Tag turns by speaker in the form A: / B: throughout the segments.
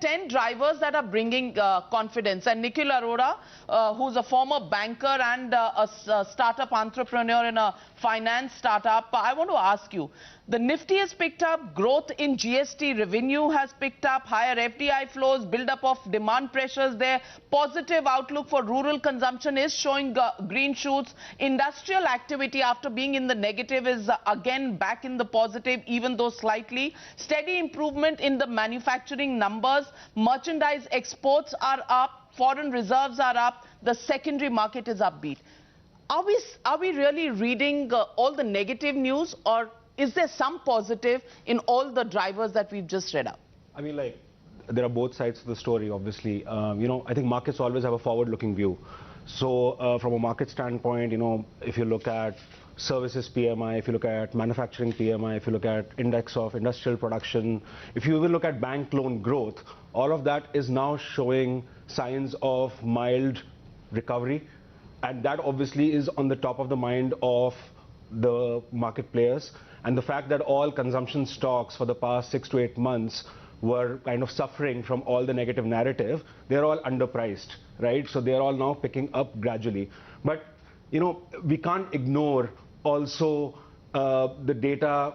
A: at 10 drivers that are bringing confidence. And Nikhil Arora, who's a former banker and a startup entrepreneur in a finance startup, I want to ask you, the NIFTY has picked up, growth in GST revenue has picked up, higher FDI flows, build-up of demand pressures there, positive outlook for rural consumption is showing green shoots, industrial activity after being in the negative is again back in the positive, even though slightly, steady improvement in the manufacturing numbers, merchandise exports are up, foreign reserves are up, the secondary market is upbeat. Are we really reading all the negative news, or is there some positive in all the drivers that we've just read out?
B: I mean, like, there are both sides to the story, obviously. You know, I think markets always have a forward-looking view. So from a market standpoint, you know, if you look at services PMI, if you look at manufacturing PMI, if you look at index of industrial production, if you even look at bank loan growth, all of that is now showing signs of mild recovery. And that obviously is on the top of the mind of the market players. And the fact that all consumption stocks for the past 6 to 8 months were kind of suffering from all the negative narrative, they're all underpriced, right? So they're all now picking up gradually. But, you know, we can't ignore also the data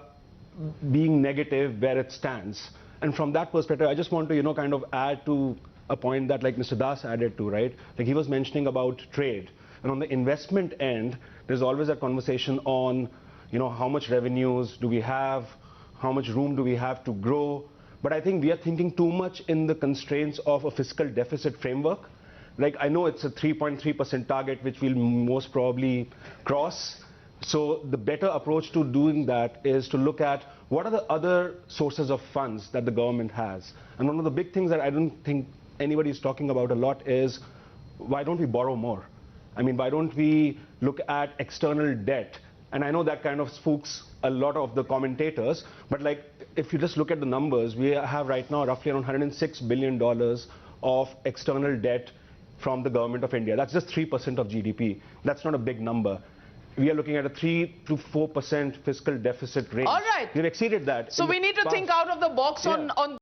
B: being negative where it stands. And from that perspective, I just want to, you know, kind of add to a point that like Mr. Das added to, right? Like he was mentioning about trade. And on the investment end, there's always a conversation on, you know, how much revenues do we have? How much room do we have to grow? But I think we are thinking too much in the constraints of a fiscal deficit framework. Like, I know it's a 3.3% target, which we'll most probably cross. So the better approach to doing that is to look at what are the other sources of funds that the government has. And one of the big things that I don't think anybody's talking about a lot is, why don't we borrow more? I mean, why don't we look at external debt? And I know that kind of spooks a lot of the commentators, but like, if you just look at the numbers, we have right now roughly around $106 billion of external debt from the government of India. That's just 3% of GDP. That's not a big number. We are looking at a 3 to 4% fiscal deficit range.
A: All right.
B: We've exceeded that.
A: So we need to think out of the box on